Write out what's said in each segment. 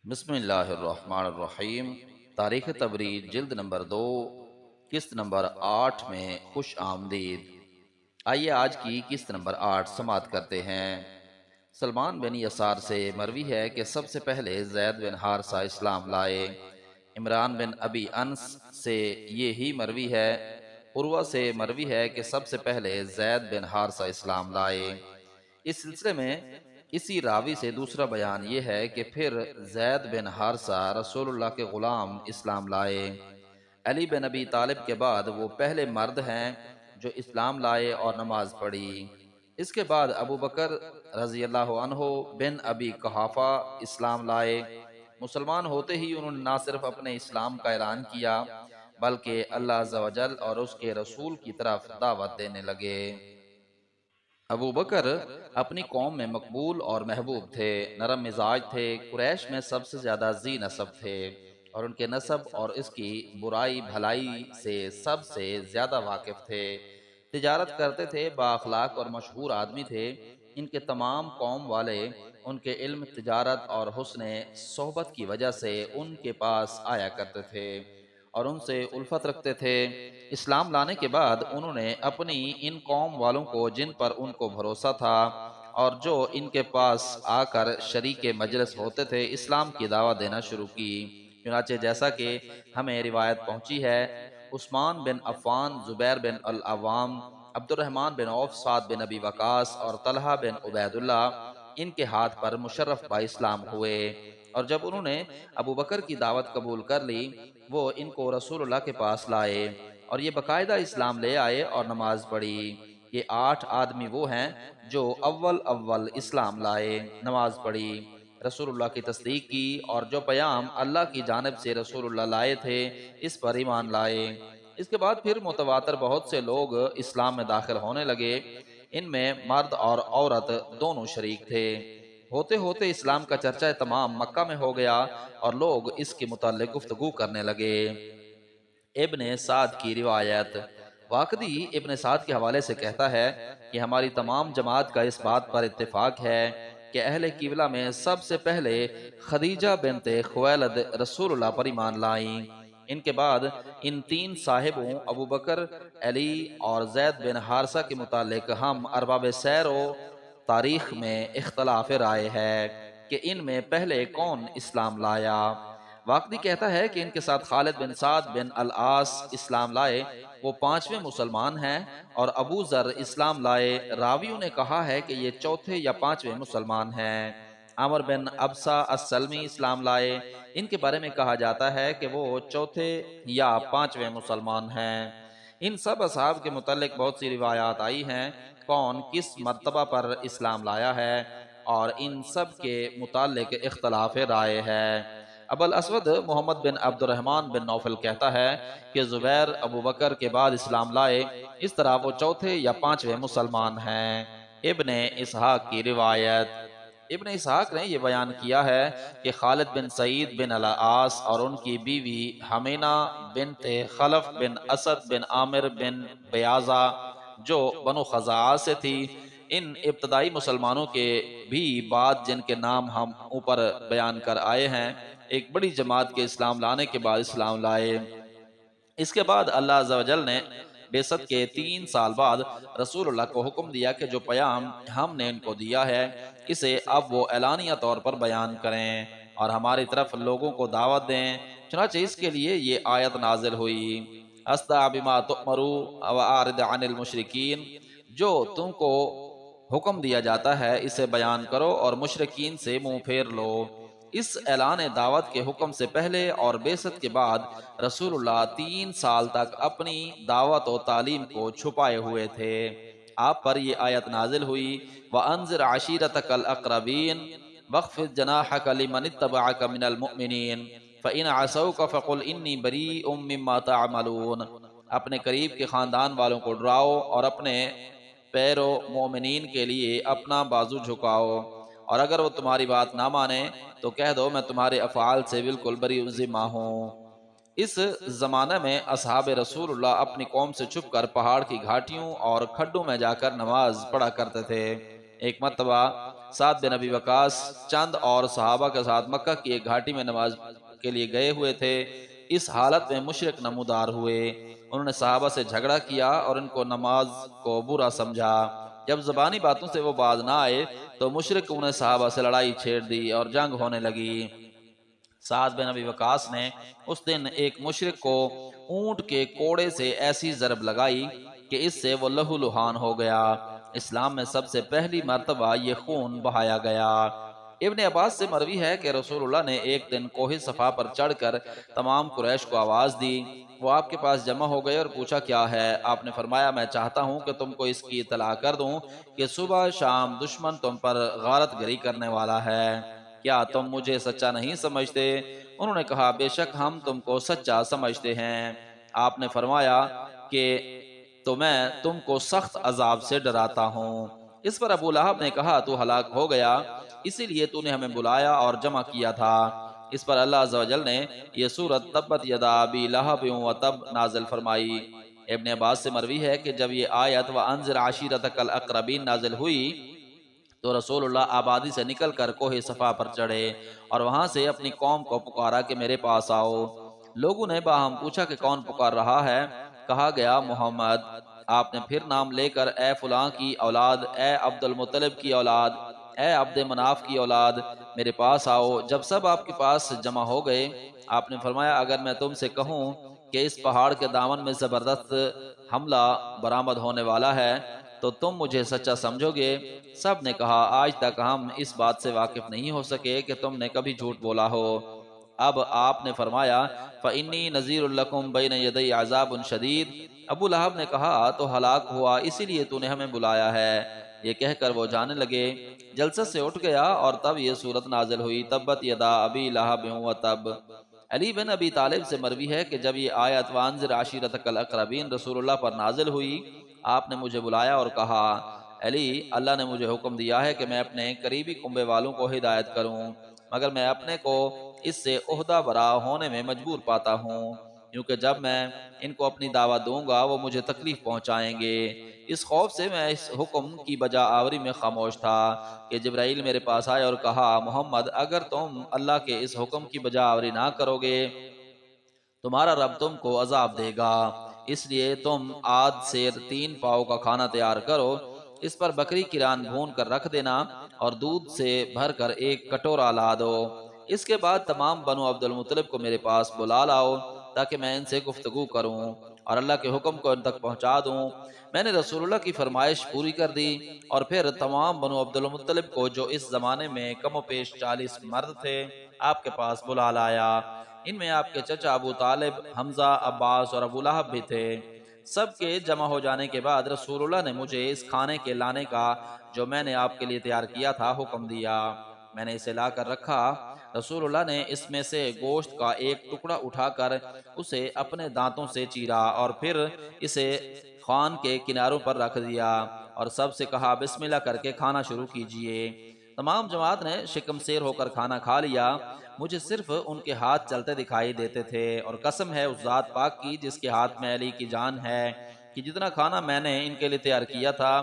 بسم اللہ الرحمن الرحیم۔ تاریخ تبریز جلد نمبر 2 قسط نمبر 8 میں خوش آمدید۔ آئیے آج کی قسط نمبر 8 سماعت کرتے ہیں۔ سلمان بن یسار سے مروی ہے کہ سب سے پہلے زید بن حارثہ اسلام لائے۔ عمران بن ابی انس سے یہی مروی ہے۔ عروہ سے مروی ہے کہ سب سے پہلے زید بن حارثہ اسلام لائے۔ اس سلسلے میں اسی راوی سے دوسرا بیان یہ ہے کہ پھر زید بن حارثہ رسول اللہ کے غلام اسلام لائے۔ علی بن ابی طالب کے بعد وہ پہلے مرد ہیں جو اسلام لائے اور نماز پڑھی۔ اس کے بعد ابو بکر رضی اللہ عنہ بن ابی قحافہ اسلام لائے۔ مسلمان ہوتے ہی انہوں نے نہ صرف اپنے اسلام کا اعلان کیا بلکہ اللہ عز و جل اور اس کے رسول کی طرف دعوت دینے لگے۔ ابو بکر اپنی قوم میں مقبول اور محبوب تھے، نرم مزاج تھے، قریش میں سب سے زیادہ ذی نسب تھے اور ان کے نسب اور اس کی برائی بھلائی سے سب سے زیادہ واقف تھے۔ تجارت کرتے تھے، با اخلاق اور مشہور آدمی تھے۔ ان کے تمام قوم والے ان کے علم، تجارت اور حسن صحبت کی وجہ سے ان کے پاس آیا کرتے تھے اور ان سے الفت رکھتے تھے۔ اسلام لانے کے بعد انہوں نے اپنی ان قوم والوں کو جن پر ان کو بھروسہ تھا اور جو ان کے پاس آ کر شریک مجلس ہوتے تھے، اسلام کی دعوت دینا شروع کی۔ چنانچہ جیسا کہ ہمیں روایت پہنچی ہے، عثمان بن عفان، زبیر بن العوام، عبد الرحمن بن عوف، سعد بن ابی وقاص اور طلحہ بن عبید اللہ ان کے ہاتھ پر مشرف با اسلام ہوئے، اور جب انہوں نے ابو بکر کی دعوت قبول کر لی وہ ان کو رسول اللہ کے پاس لائے اور یہ باقاعدہ اسلام لے آئے اور نماز پڑھی۔ یہ 8 آدمی وہ ہیں جو اول اسلام لائے، نماز پڑھی، رسول اللہ کی تصدیق کی اور جو پیام اللہ کی جانب سے رسول اللہ لائے تھے اس پر ایمان لائے۔ اس کے بعد پھر متواتر بہت سے لوگ اسلام میں داخل ہونے لگے، ان میں مرد اور عورت دونوں شریک تھے۔ ہوتے ہوتے اسلام کا چرچہ تمام مکہ میں ہو گیا اور لوگ اس کے متعلق گفتگو کرنے لگے۔ ابن سعد کی روایت، واقدی ابن سعد کے حوالے سے کہتا ہے کہ ہماری تمام جماعت کا اس بات پر اتفاق ہے کہ اہل قبلہ میں سب سے پہلے خدیجہ بنت خویلد رسول اللہ پر ایمان لائیں۔ ان کے بعد ان 3 صاحبوں ابو بکر، علی اور زید بن حارثہ کے متعلق ہم ارباب سیر و تاریخ میں اختلاف رائے ہے کہ ان میں پہلے کون اسلام لایا۔ واقدی کہتا ہے کہ ان کے ساتھ خالد بن سعد بن العاص اسلام لائے، وہ 5ویں مسلمان ہیں، اور ابو ذر اسلام لائے، راویوں نے کہا ہے کہ یہ 4تھے یا 5ویں مسلمان ہیں۔ عمر بن ابسہ السلمی اسلام لائے، ان کے بارے میں کہا جاتا ہے کہ وہ 4تھے یا 5ویں مسلمان ہیں۔ ان سب اصحاب کے متعلق بہت سی روایات آئی ہیں، کون کس مرتبہ پر اسلام لایا ہے، اور ان سب کے متعلق اختلاف رائے ہے۔ ابو الاسود محمد بن عبد الرحمن بن نوفل کہتا ہے کہ زبیر ابو بکر کے بعد اسلام لائے، اس طرح وہ 4تھے یا 5ویں مسلمان ہیں۔ ابن اسحاق کی روایت، ابن اسحاق نے یہ بیان کیا ہے کہ خالد بن سعید بن العاص اور ان کی بیوی حمینہ بنت خلف بن اسد بن عامر بن بیازہ جو بنو خزاعہ سے تھی، ان ابتدائی مسلمانوں کے بھی بعد جن کے نام ہم اوپر بیان کر آئے ہیں، ایک بڑی جماعت کے اسلام لانے کے بعد اسلام لائے۔ اس کے بعد اللہ عز و جل نے بعثت کے 3 سال بعد رسول اللہ کو حکم دیا کہ جو پیام ہم نے ان کو دیا ہے اسے اب وہ اعلانیہ طور پر بیان کریں اور ہماری طرف لوگوں کو دعوت دیں۔ چنانچہ اس کے لیے یہ آیت نازل ہوئی، اصدع بما تؤمروا واعرض عن المشرکین، جو تم کو حکم دیا جاتا ہے اسے بیان کرو اور مشرکین سے منہ پھیر لو۔ اس اعلان دعوت کے حکم سے پہلے اور بعثت کے بعد رسول اللہ 3 سال تک اپنی دعوت و تعلیم کو چھپائے ہوئے تھے۔ آپ پر یہ آیت نازل ہوئی، وَأَنذِرْ عَشِيرَتَكَ الْأَقْرَبِينَ وَاخْفِضْ جَنَاحَكَ لِمَنِ اتَّبَعَكَ مِنَ الْمُؤْمِنِينَ فَإِنْ عَصَوْكَ فَقُلْ إِنِّي بَرِيءٌ مِّمَّا تَعْمَلُونَ۔ اپنے قریب کے خاندان والوں کو ڈراؤ اور اپنے پیرو مومنین کے لیے اپنا بازو جھکاؤ، اور اگر وہ تمہاری بات نہ مانے تو کہہ دو میں تمہارے افعال سے بالکل بری ذمہ ہوں۔ اس زمانہ میں اصحاب رسول اللہ اپنی قوم سے چھپ کر پہاڑ کی گھاٹیوں اور کھڈوں میں جا کر نماز پڑھا کرتے تھے۔ ایک مرتبہ سعد بن ابی وقاص چند اور صحابہ کے ساتھ مکہ کی ایک گھاٹی میں نماز کے لیے گئے ہوئے تھے۔ اس حالت میں مشرک نمودار ہوئے، انہوں نے صحابہ سے جھگڑا کیا اور ان کو نماز کو برا سمجھا۔ جب زبانی باتوں سے وہ باز نہ آئے تو مشرک انہیں صحابہ سے لڑائی چھیڑ دی اور جنگ ہونے لگی۔ سعد بن ابی وقاص نے اس دن ایک مشرک کو اونٹ کے کوڑے سے ایسی ضرب لگائی کہ اس سے وہ لہو لہان ہو گیا۔ اسلام میں سب سے پہلی مرتبہ یہ خون بہایا گیا۔ ابن عباس سے مروی ہے کہ رسول اللہ نے ایک دن کوہ صفا پر چڑھ کر تمام قریش کو آواز دی۔ وہ آپ کے پاس جمع ہو گئے اور پوچھا کیا ہے؟ آپ نے فرمایا میں چاہتا ہوں کہ تم کو اس کی اطلاع کر دوں کہ صبح شام دشمن تم پر غارت گری کرنے والا ہے، کیا تم مجھے سچا نہیں سمجھتے؟ انہوں نے کہا بے شک ہم تم کو سچا سمجھتے ہیں۔ آپ نے فرمایا کہ تو میں تم کو سخت عذاب سے ڈراتا ہوں۔ اس پر ابو لہب نے کہا تو ہلاک ہو گیا، اسی لیے تو نے ہمیں بلایا اور جمع کیا تھا۔ اس پر اللہ عز و جل نے یہ سورت تبت یدا ابی لہب وتب نازل فرمائی۔ ابن عباس سے مروی ہے کہ جب یہ آیت وانذر عشیرتک الاقربین نازل ہوئی تو رسول اللہ آبادی سے نکل کر کوہ صفا پر چڑھے اور وہاں سے اپنی قوم کو پکارا کہ میرے پاس آؤ۔ لوگوں نے باہم پوچھا کہ کون پکار رہا ہے؟ کہا گیا محمد۔ آپ نے پھر نام لے کر اے فلاں کی اولاد، اے عبد المطلب کی اولاد، اے عبد مناف کی اولاد، میرے پاس آؤ۔ جب سب آپ کے پاس جمع ہو گئے آپ نے فرمایا اگر میں تم سے کہوں کہ اس پہاڑ کے دامن میں زبردست حملہ برآمد ہونے والا ہے تو تم مجھے سچا سمجھو گے؟ سب نے کہا آج تک ہم اس بات سے واقف نہیں ہو سکے کہ تم نے کبھی جھوٹ بولا ہو۔ اب آپ نے فرمایا فَإِنِّي نَذِيرٌ لَكُمْ بَيْنَ يَدَيَّ عَذَابٌ شَدِيدٌ۔ ابو لہب نے کہا تو ہلاک ہوا اسی لیے تو نے ہمیں بلایا ہے۔ یہ کہہ کر وہ جانے لگے، جلسہ سے اٹھ گیا اور تب یہ سورت نازل ہوئی تبت یدا ابی لہب وتب۔ علی بن ابی طالب سے مروی ہے کہ جب یہ آیت وانذر عشیرتک الاقربین رسول اللہ پر نازل ہوئی آپ نے مجھے بلایا اور کہا علی اللہ نے مجھے حکم دیا ہے کہ میں اپنے قریبی کنبے والوں کو ہدایت کروں، مگر میں اپنے کو اس سے عہدہ برا ہونے میں مجبور پاتا ہوں، کیونکہ جب میں ان کو اپنی دعوت دوں گا وہ مجھے تکلیف پہنچائیں گے۔ اس خوف سے میں اس حکم کی بجا آوری میں خاموش تھا کہ جبرائیل میرے پاس آئے اور کہا محمد اگر تم اللہ کے اس حکم کی بجا آوری نہ کرو گے تمہارا رب تم کو عذاب دے گا، اس لیے تم آج سے 3 پاؤ کا کھانا تیار کرو، اس پر بکری کی ران بھون کر رکھ دینا اور دودھ سے بھر کر ایک کٹورا لا دو۔ اس کے بعد تمام بنو عبد المطلب کو میرے پاس بلا لاؤ تاکہ میں ان سے گفتگو کروں اور اللہ کے حکم کو ان تک پہنچا دوں۔ میں نے رسول اللہ کی فرمائش پوری کر دی اور پھر تمام بنو عبد المطلب کو جو اس زمانے میں کم و بیش 40 مرد تھے آپ کے پاس بلا لایا۔ ان میں آپ کے چچا ابو طالب، حمزہ، عباس اور ابو لہب بھی تھے۔ سب کے جمع ہو جانے کے بعد رسول اللہ نے مجھے اس کھانے کے لانے کا جو میں نے آپ کے لیے تیار کیا تھا حکم دیا۔ میں نے اسے لا کر رکھا۔ رسول اللہ نے اس میں سے گوشت کا ایک ٹکڑا اٹھا کر اسے اپنے دانتوں سے چیرا اور پھر اسے خوان کے کناروں پر رکھ دیا اور سب سے کہا بسم اللہ کر کے کھانا شروع کیجئے۔ تمام جماعت نے شکم سیر ہو کر کھانا کھا لیا۔ مجھے صرف ان کے ہاتھ چلتے دکھائی دیتے تھے اور قسم ہے اس ذات پاک کی جس کے ہاتھ میں علی کی جان ہے کہ جتنا کھانا میں نے ان کے لیے تیار کیا تھا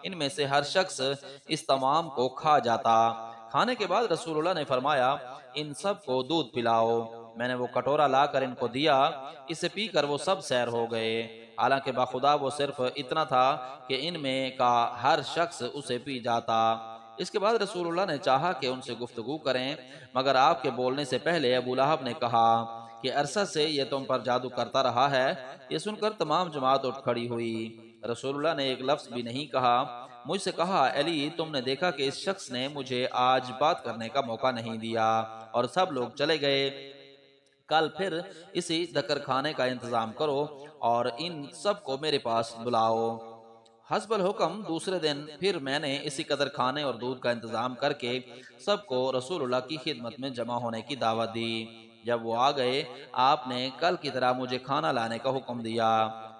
ان میں سے ہر شخص اس تمام کو کھا جاتا۔ کھانے کے بعد رسول اللہ نے فرمایا ان سب کو دودھ پلاؤ۔ میں نے وہ کٹورا لا کر ان کو دیا، اسے پی کر وہ سب سیر ہو گئے، حالانکہ بخدا وہ صرف اتنا تھا کہ ان میں کا ہر شخص اسے پی جاتا۔ اس کے بعد رسول اللہ نے چاہا کہ ان سے گفتگو کریں مگر آپ کے بولنے سے پہلے ابو لہب نے کہا کہ عرصہ سے یہ تم پر جادو کرتا رہا ہے۔ یہ سن کر تمام جماعت اٹھ کھڑی ہوئی۔ رسول اللہ نے ایک لفظ بھی نہیں کہا۔ مجھ سے کہا علی تم نے دیکھا کہ اس شخص نے مجھے آج بات کرنے کا موقع نہیں دیا، اور سب لوگ چلے گئے۔ کل پھر اسی دکر کھانے کا انتظام کرو اور ان سب کو میرے پاس بلاؤ۔ حسب الحکم دوسرے دن پھر میں نے اسی قدر کھانے اور دودھ کا انتظام کر کے سب کو رسول اللہ کی خدمت میں جمع ہونے کی دعوت دی۔ جب وہ آ گئے آپ نے کل کی طرح مجھے کھانا لانے کا حکم دیا۔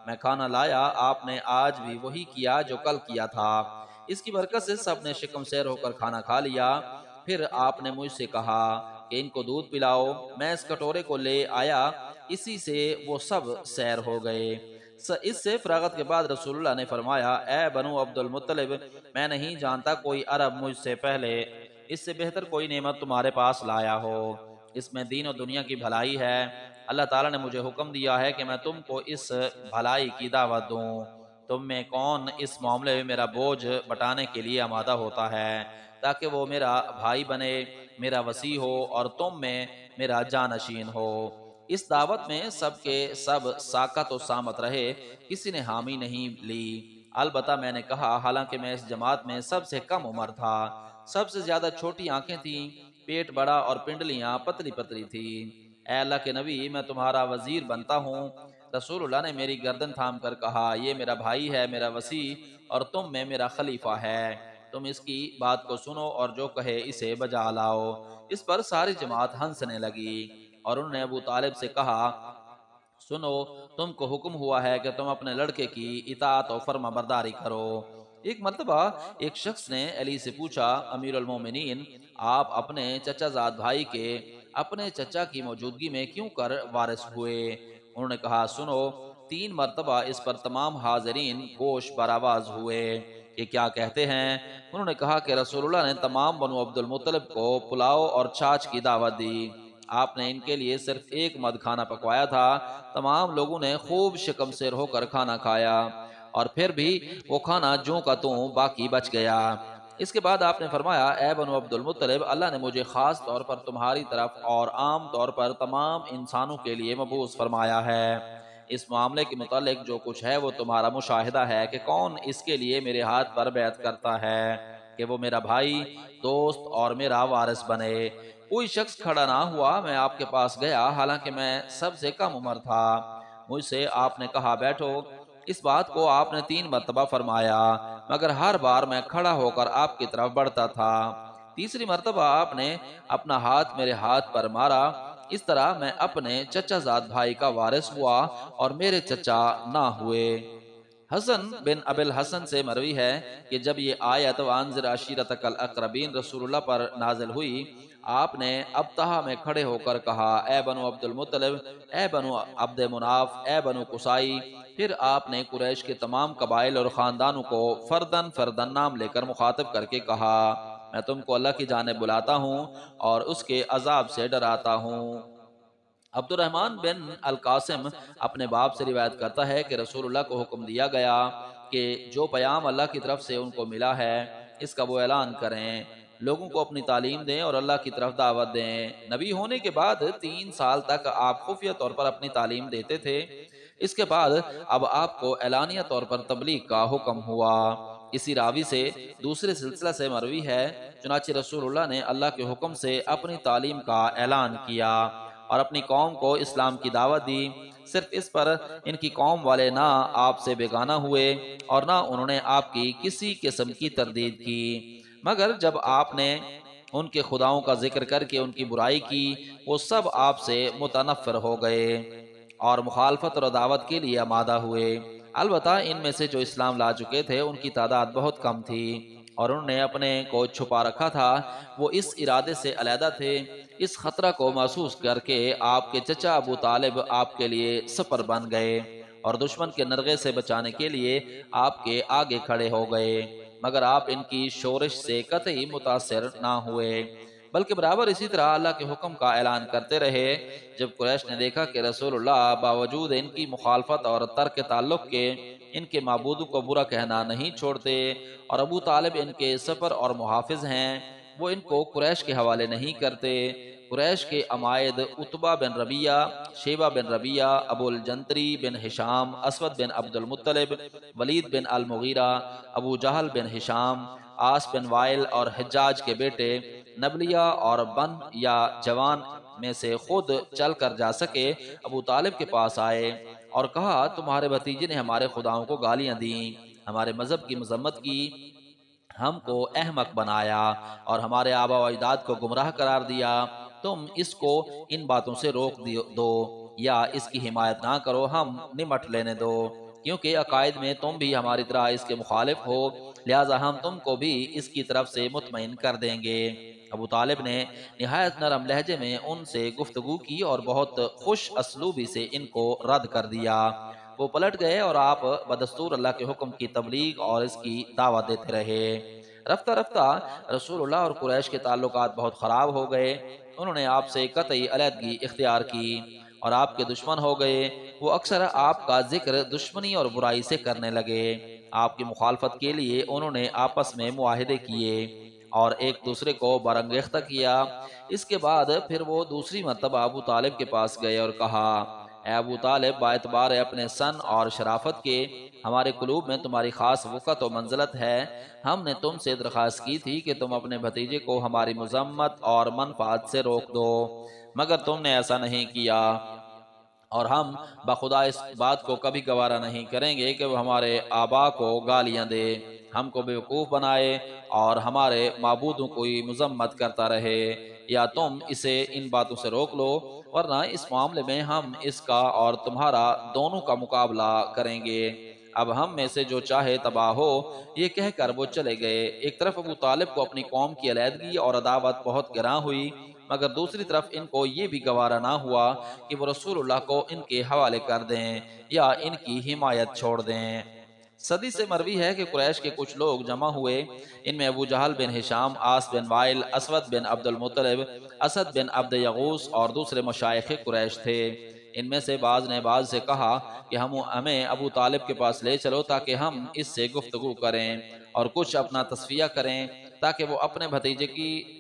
میں کھانا لایا، آپ نے آج بھی وہی کیا جو کل کیا تھا۔ اس کی برکت سے سب نے شکم سیر ہو کر کھانا کھا لیا۔ پھر آپ نے مجھ سے کہا کہ ان کو دودھ پلاؤ۔ میں اس کٹورے کو لے آیا، اسی سے وہ سب سیر ہو گئے۔ اس سے فراغت کے بعد رسول اللہ نے فرمایا اے بنو عبد المطلب، میں نہیں جانتا کوئی عرب مجھ سے پہلے اس سے بہتر کوئی نعمت تمہارے پاس لایا ہو، اس میں دین و دنیا کی بھلائی ہے۔ اللہ تعالیٰ نے مجھے حکم دیا ہے کہ میں تم کو اس بھلائی کی دعوت دوں۔ تم میں کون اس معاملے میں میرا بوجھ بٹانے کے لیے آمادہ ہوتا ہے تاکہ وہ میرا بھائی بنے، میرا وصی ہو اور تم میں میرا جانشین ہو۔ اس دعوت میں سب کے سب ساکت و سامت رہے، کسی نے حامی نہیں لی۔ البتہ میں نے کہا، حالانکہ میں اس جماعت میں سب سے کم عمر تھا، سب سے زیادہ چھوٹی آنکھیں تھیں، پیٹ بڑا اور پنڈلیاں پتلی پتلی تھی، اے اللہ کے نبی میں تمہارا وزیر بنتا ہوں۔ رسول اللہ نے میری گردن تھام کر کہا، یہ میرا بھائی ہے، میرا وصی، اور تم میں میرا خلیفہ ہے، تم اس کی بات کو سنو اور جو کہے اسے بجا لاؤ۔ اس پر ساری جماعت ہنسنے لگی اور انہوں نے ابو طالب سے کہا، سنو، تم کو حکم ہوا ہے کہ تم اپنے لڑکے کی اطاعت و فرما برداری کرو۔ ایک مرتبہ ایک شخص نے علی سے پوچھا، امیر المومنین، آپ اپنے چچا زاد بھائی کے اپنے چچا کی موجودگی میں کیوں کر وارث ہوئے؟ انہوں نے کہا، سنو، 3 مرتبہ اس پر تمام حاضرین گوش برآواز ہوئے کہ کیا کہتے ہیں؟ انہوں نے کہا کہ رسول اللہ نے تمام بنو عبد المطلب کو پلاؤ اور چھاچھ کی دعوت دی، آپ نے ان کے لیے صرف ایک مد کھانا پکوایا تھا، تمام لوگوں نے خوب شکم سیر ہو کر کھانا کھایا اور پھر بھی وہ کھانا جوں کا توں باقی بچ گیا۔ اس کے بعد آپ نے فرمایا، اے بنو عبد المطلب، اللہ نے مجھے خاص طور پر تمہاری طرف اور عام طور پر تمام انسانوں کے لیے مبعوث فرمایا ہے۔ اس معاملے کے متعلق جو کچھ ہے وہ تمہارا مشاہدہ ہے کہ کون اس کے لیے میرے ہاتھ پر بیعت کرتا ہے کہ وہ میرا بھائی، دوست اور میرا وارث بنے۔ کوئی شخص کھڑا نہ ہوا، میں آپ کے پاس گیا، حالانکہ میں سب سے کم عمر تھا، مجھ سے آپ نے کہا بیٹھو۔ اس بات کو آپ نے 3 مرتبہ فرمایا، مگر ہر بار میں کھڑا ہو کر آپ کی طرف بڑھتا تھا۔ تیسری مرتبہ آپ نے اپنا ہاتھ میرے ہاتھ پر مارا، اس طرح میں اپنے چچا زاد بھائی کا وارث ہوا اور میرے چچا نہ ہوئے۔ حسن بن ابی الحسن سے مروی ہے کہ جب یہ آیت وانذر عشیرتک الاقربین رسول اللہ پر نازل ہوئی، آپ نے ابتہا میں کھڑے ہو کر کہا، اے بنو عبد المطلب، اے بنو عبد مناف، اے بنو قصائی۔ پھر آپ نے قریش کے تمام قبائل اور خاندانوں کو فردن فردن نام لے کر مخاطب کر کے کہا، میں تم کو اللہ کی جانب بلاتا ہوں اور اس کے عذاب سے ڈراتا ہوں۔ عبد الرحمن بن القاسم اپنے باپ سے روایت کرتا ہے کہ رسول اللہ کو حکم دیا گیا کہ جو پیام اللہ کی طرف سے ان کو ملا ہے اس کا وہ اعلان کریں، لوگوں کو اپنی تعلیم دیں اور اللہ کی طرف دعوت دیں۔ نبی ہونے کے بعد 3 سال تک آپ خفیہ طور پر اپنی تعلیم دیتے تھے، اس کے بعد اب آپ کو اعلانیہ طور پر تبلیغ کا حکم ہوا۔ اسی راوی سے دوسرے سلسلہ سے مروی ہے، چنانچہ رسول اللہ نے اللہ کے حکم سے اپنی تعلیم کا اعلان کیا اور اپنی قوم کو اسلام کی دعوت دی، صرف اس پر ان کی قوم والے نہ آپ سے بیگانہ ہوئے اور نہ انہوں نے آپ کی کسی قسم کی تردید کی، مگر جب آپ نے ان کے خداؤں کا ذکر کر کے ان کی برائی کی، وہ سب آپ سے متنفر ہو گئے اور مخالفت اور دعوت کے لیے آمادہ ہوئے۔ البتہ ان میں سے جو اسلام لا چکے تھے ان کی تعداد بہت کم تھی اور انہوں نے اپنے کو چھپا رکھا تھا، وہ اس ارادے سے علیحدہ تھے۔ اس خطرہ کو محسوس کر کے آپ کے چچا ابو طالب آپ کے لیے سپر بن گئے اور دشمن کے نرغے سے بچانے کے لیے آپ کے آگے کھڑے ہو گئے، مگر آپ ان کی شورش سے قطعی متاثر نہ ہوئے، بلکہ برابر اسی طرح اللہ کے حکم کا اعلان کرتے رہے۔ جب قریش نے دیکھا کہ رسول اللہ باوجود ان کی مخالفت اور ترک تعلق کے ان کے معبودوں کو برا کہنا نہیں چھوڑتے اور ابو طالب ان کے سفر اور محافظ ہیں، وہ ان کو قریش کے حوالے نہیں کرتے۔ قریش کے عمائد عتبہ بن ربیعہ، شیبہ بن ربیعہ، ابو الجنتری بن ہشام، اسود بن عبد المطلب، ولید بن المغیرہ، ابو جہل بن ہشام، آس بن وائل اور حجاج کے بیٹے نبلیہ اور بن یا جوان میں سے خود چل کر جا سکے ابو طالب کے پاس آئے اور کہا، تمہارے بھتیجے نے ہمارے خداؤں کو گالیاں دیں، ہمارے مذہب کی مذمت کی، ہم کو احمق بنایا اور ہمارے آبا و اجداد کو گمراہ قرار دیا، تم اس کو ان باتوں سے روک دو یا اس کی حمایت نہ کرو، ہم نمٹ لینے دو، کیونکہ عقائد میں تم بھی ہماری طرح اس کے مخالف ہو، لہٰذا ہم تم کو بھی اس کی طرف سے مطمئن کر دیں گے۔ ابو طالب نے نہایت نرم لہجے میں ان سے گفتگو کی اور بہت خوش اسلوبی سے ان کو رد کر دیا۔ وہ پلٹ گئے اور آپ بدستور اللہ کے حکم کی تبلیغ اور اس کی دعوت دیتے رہے۔ رفتہ رفتہ رسول اللہ اور قریش کے تعلقات بہت خراب ہو گئے۔ انہوں نے آپ سے قطعی علیحدگی اختیار کی اور آپ کے دشمن ہو گئے۔ وہ اکثر آپ کا ذکر دشمنی اور برائی سے کرنے لگے۔ آپ کی مخالفت کے لیے انہوں نے آپس میں معاہدے کیے اور ایک دوسرے کو برانگیختہ کیا۔ اس کے بعد پھر وہ دوسری مرتبہ ابو طالب کے پاس گئے اور کہا، اے ابو طالب، باعتبار اپنے سن اور شرافت کے ہمارے قلوب میں تمہاری خاص وقت و منزلت ہے۔ ہم نے تم سے درخواست کی تھی کہ تم اپنے بھتیجے کو ہماری مذمت اور منفعت سے روک دو، مگر تم نے ایسا نہیں کیا، اور ہم بخدا اس بات کو کبھی گوارا نہیں کریں گے کہ وہ ہمارے آبا کو گالیاں دے، ہم کو بیوقوف بنائے اور ہمارے معبودوں کو مذمت کرتا رہے۔ یا تم اسے ان باتوں سے روک لو، ورنہ اس معاملے میں ہم اس کا اور تمہارا دونوں کا مقابلہ کریں گے۔ اب ہم میں سے جو چاہے تباہ ہو۔ یہ کہہ کر وہ چلے گئے۔ ایک طرف ابو طالب کو اپنی قوم کی علیحدگی اور عداوت بہت گراں ہوئی، مگر دوسری طرف ان کو یہ بھی گوارا نہ ہوا کہ وہ رسول اللہ کو ان کے حوالے کر دیں یا ان کی حمایت چھوڑ دیں۔ صدی سے مروی ہے کہ قریش کے کچھ لوگ جمع ہوئے۔ ان میں ابو جہل بن ہشام، عاص بن وائل، اسود بن عبد المطلب، اسد بن عبد یغوث اور دوسرے مشائخ قریش تھے۔ ان میں سے بعض نے بعض سے کہا کہ ہمیں ابو طالب کے پاس لے چلو تاکہ ہم اس سے گفتگو کریں اور کچھ اپنا تصفیہ کریں، تاکہ وہ اپنے بھتیجے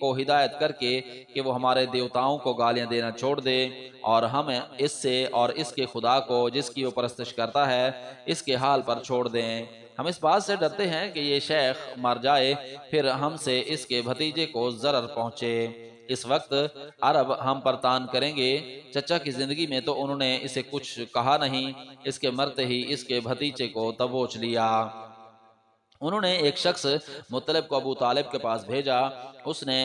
کو ہدایت کر کے کہ وہ ہمارے دیوتاؤں کو گالیاں دینا چھوڑ دے اور ہم اس سے اور اس کے خدا کو جس کی وہ پرستش کرتا ہے اس کے حال پر چھوڑ دیں۔ ہم اس بات سے ڈرتے ہیں کہ یہ شیخ مر جائے، پھر ہم سے اس کے بھتیجے کو ضرر پہنچے۔ اس وقت عرب ہم پر تان کریں گے۔ چچا کی زندگی میں تو انہوں نے اسے کچھ کہا نہیں، اس کے مرتے ہی اس کے بھتیجے کو دبوچ لیا۔ انہوں نے ایک شخص مطلب کو ابو طالب کے پاس بھیجا۔ اس نے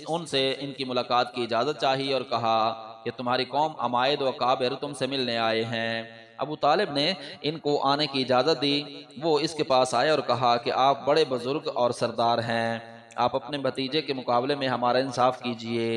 ان سے ان کی ملاقات کی اجازت چاہی اور کہا کہ تمہاری قوم عمائد و کابر تم سے ملنے آئے ہیں۔ ابو طالب نے ان کو آنے کی اجازت دی۔ وہ اس کے پاس آئے اور کہا کہ آپ بڑے بزرگ اور سردار ہیں، آپ اپنے بھتیجے کے مقابلے میں ہمارا انصاف کیجئے۔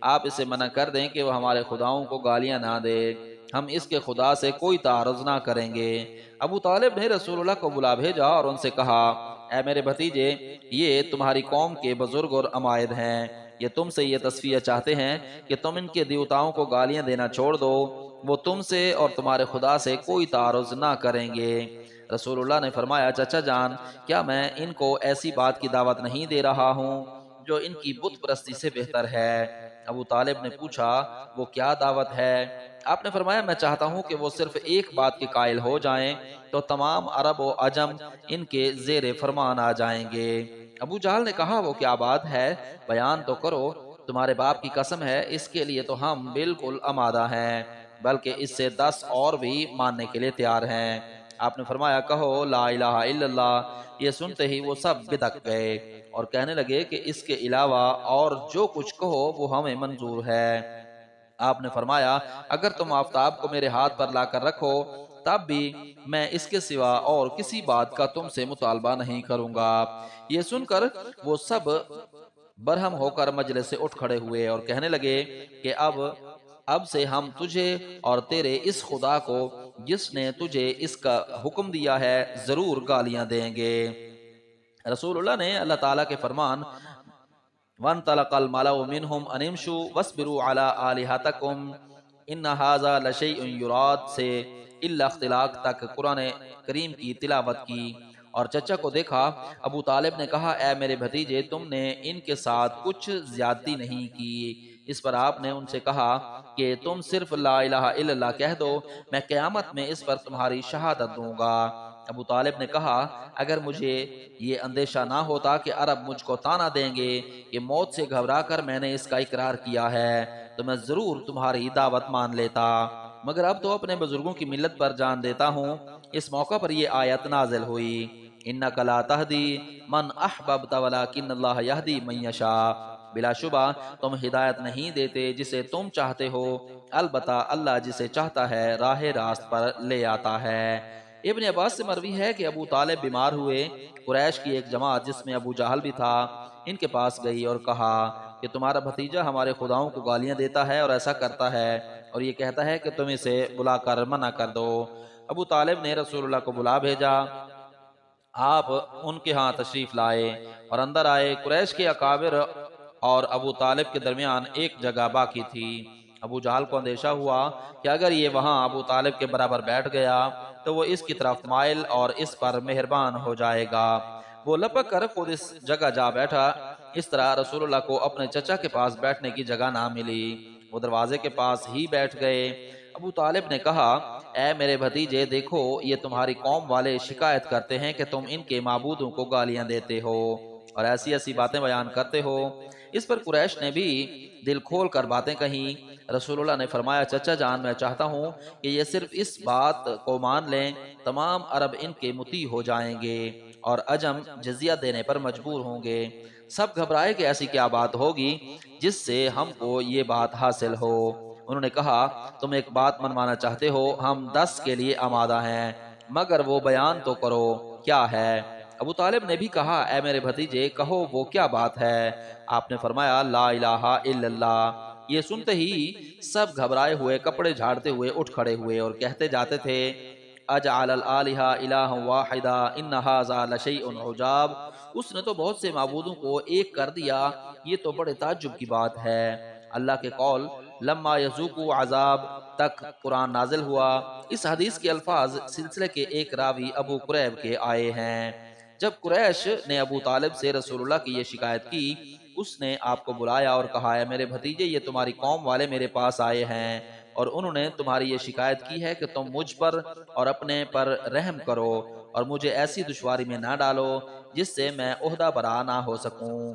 آپ اسے منع کر دیں کہ وہ ہمارے خداؤں کو گالیاں نہ دے، ہم اس کے خدا سے کوئی تعارض نہ کریں گے۔ ابو طالب نے رسول اللہ کو بلا بھیجا اور ان سے کہا، اے میرے بھتیجے، یہ تمہاری قوم کے بزرگ اور عمائد ہیں، یہ تم سے یہ تصفیہ چاہتے ہیں کہ تم ان کے دیوتاؤں کو گالیاں دینا چھوڑ دو، وہ تم سے اور تمہارے خدا سے کوئی تعارض نہ کریں گے۔ رسول اللہ نے فرمایا، چچا جان، کیا میں ان کو ایسی بات کی دعوت نہیں دے رہا ہوں جو ان کی بت پرستی سے بہتر ہے؟ ابو طالب نے پوچھا، وہ کیا دعوت ہے؟ آپ نے فرمایا، میں چاہتا ہوں کہ وہ صرف ایک بات کے قائل ہو جائیں تو تمام عرب و عجم ان کے زیر فرمان آ جائیں گے۔ ابو جہل نے کہا، وہ کیا بات ہے؟ بیان تو کرو، تمہارے باپ کی قسم ہے، اس کے لیے تو ہم بالکل آمادہ ہیں، بلکہ اس سے 10 اور بھی ماننے کے لیے تیار ہیں۔ آپ نے فرمایا، کہو لا الہ الا اللہ۔ یہ سنتے ہی وہ سب بدک گئے اور کہنے لگے کہ اس کے علاوہ اور جو کچھ کہو وہ ہمیں منظور ہے۔ آپ نے فرمایا، اگر تم آفتاب کو میرے ہاتھ پر لا کر رکھو تب بھی میں اس کے سوا اور کسی بات کا تم سے مطالبہ نہیں کروں گا۔ یہ سن کر وہ سب برہم ہو کر مجلس سے اٹھ کھڑے ہوئے اور کہنے لگے کہ اب سے ہم تجھے اور تیرے اس خدا کو جس نے تجھے اس کا حکم دیا ہے ضرور گالیاں دیں گے۔ رسول اللہ نے اللہ تعالیٰ کے فرمان وَانْطَلَقَ الْمَلَأُ مِنْهُمْ أَنِ امْشُوا وَاصْبِرُوا عَلَىٰ آلِهَتِكُمْ إِنَّ هَٰذَا لَشَيْءٌ يُرَادُ سے الا اختلاق تک قرآن کریم کی تلاوت کی اور چچا کو دیکھا۔ ابو طالب نے کہا، اے میرے بھتیجے، تم نے ان کے ساتھ کچھ زیادتی نہیں کی۔ اس پر آپ نے ان سے کہا کہ تم صرف لا الہ الا اللہ کہہ دو، میں قیامت میں اس پر تمہاری شہادت دوں گا۔ ابو طالب نے کہا، اگر مجھے یہ اندیشہ نہ ہوتا کہ عرب مجھ کو طعنہ دیں گے کہ موت سے گھبرا کر میں نے اس کا اقرار کیا ہے، تو میں ضرور تمہاری دعوت مان لیتا، مگر اب تو اپنے بزرگوں کی ملت پر جان دیتا ہوں۔ اس موقع پر یہ آیت نازل ہوئی، اِنَّكَ لَا تَهْدِي مَنْ أَحْبَبْتَ وَلَٰكِنَّ اللَّهَ يَهْدِي مَن يَشَاءُ۔ بلا شبہ تم ہدایت نہیں دیتے جسے تم چاہتے ہو، البتہ اللہ جسے چاہتا ہے راہ راست پر لے آتا ہے۔ ابن عباس سے مروی ہے کہ ابو طالب بیمار ہوئے۔ قریش کی ایک جماعت جس میں ابو جہل بھی تھا ان کے پاس گئی اور کہا کہ تمہارا بھتیجا ہمارے خداؤں کو گالیاں دیتا ہے اور ایسا کرتا ہے، اور یہ کہتا ہے کہ تم اسے بلا کر منع کر دو۔ ابو طالب نے رسول اللہ کو بلا بھیجا، آپ ان کے ہاں تشریف لائے اور اندر آئے۔ قریش کے اکابر اور ابو طالب کے درمیان ایک جگہ باقی تھی۔ ابو جہل کو اندیشہ ہوا کہ اگر یہ وہاں ابو طالب کے برابر بیٹھ گیا تو وہ اس کی طرف مائل اور اس پر مہربان ہو جائے گا۔ وہ لپک کر خود اس جگہ جا بیٹھا۔ اس طرح رسول اللہ کو اپنے چچا کے پاس بیٹھنے کی جگہ نہ ملی، وہ دروازے کے پاس ہی بیٹھ گئے۔ ابو طالب نے کہا، اے میرے بھتیجے، دیکھو یہ تمہاری قوم والے شکایت کرتے ہیں کہ تم ان کے معبودوں کو گالیاں دیتے ہو اور ایسی ایسی باتیں بیان کرتے ہو۔ اس پر قریش نے بھی دل کھول کر باتیں کہیں۔ رسول اللہ نے فرمایا، چچا جان، میں چاہتا ہوں کہ یہ صرف اس بات کو مان لیں، تمام عرب ان کے مطیع ہو جائیں گے اور عجم جزیہ دینے پر مجبور ہوں گے۔ سب گھبرائے کہ ایسی کیا بات ہوگی جس سے ہم کو یہ بات حاصل ہو۔ انہوں نے کہا، تم ایک بات منوانا چاہتے ہو، ہم 10 کے لیے آمادہ ہیں، مگر وہ بیان تو کرو کیا ہے۔ ابو طالب نے بھی کہا، اے میرے بھتیجے، کہو وہ کیا بات ہے۔ آپ نے فرمایا، لا الہ الا اللہ۔ یہ سنتے ہی سب گھبرائے ہوئے کپڑے جھاڑتے ہوئے اٹھ کھڑے ہوئے اور کہتے جاتے تھے، اجعل الالہہ الہ واحدا ان ھذا لشیء عجاب۔ اس نے تو بہت سے معبودوں کو ایک کر دیا، یہ تو بڑے تعجب کی بات ہے۔ اللہ کے قول لما یذوقوا عذاب تک قرآن نازل ہوا۔ اس حدیث کے الفاظ سلسلے کے ایک راوی ابو قریب کے آئے ہیں۔ جب قریش نے ابو طالب سے رسول اللہ کی یہ شکایت کی، اس نے آپ کو بلایا اور کہا، اے میرے بھتیجے، یہ تمہاری قوم والے میرے پاس آئے ہیں اور انہوں نے تمہاری یہ شکایت کی ہے کہ تم مجھ پر اور اپنے پر رحم کرو اور مجھے ایسی دشواری میں نہ ڈالو جس سے میں عہدہ برا نہ ہو سکوں۔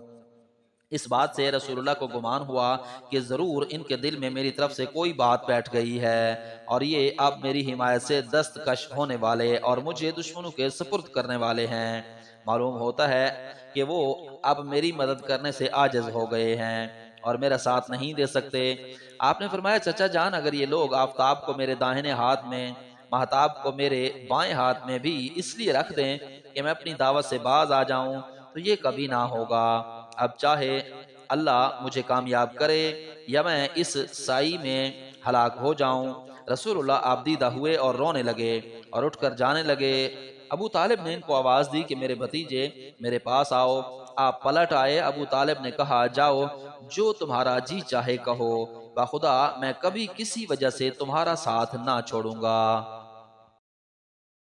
اس بات سے رسول اللہ کو گمان ہوا کہ ضرور ان کے دل میں میری طرف سے کوئی بات بیٹھ گئی ہے اور یہ اب میری حمایت سے دستکش ہونے والے اور مجھے دشمنوں کے سپرد کرنے والے ہیں۔ معلوم ہوتا ہے کہ وہ اب میری مدد کرنے سے عاجز ہو گئے ہیں اور میرا ساتھ نہیں دے سکتے۔ آپ نے فرمایا، چچا جان، اگر یہ لوگ آفتاب کو میرے داہنے ہاتھ میں، مہتاب کو میرے بائیں ہاتھ میں بھی اس لیے رکھ دیں کہ میں اپنی دعوت سے باز آ جاؤں تو یہ کبھی نہ ہوگا۔ اب چاہے اللہ مجھے کامیاب کرے یا میں اس سائی میں ہلاک ہو جاؤں۔ رسول اللہ آپ دیدہ ہوئے اور رونے لگے اور اٹھ کر جانے لگے۔ ابو طالب نے ان کو آواز دی کہ میرے بھتیجے میرے پاس آؤ۔ آپ پلٹ آئے۔ ابو طالب نے کہا، جاؤ، جو تمہارا جی چاہے کہو، بخدا میں کبھی کسی وجہ سے تمہارا ساتھ نہ چھوڑوں گا۔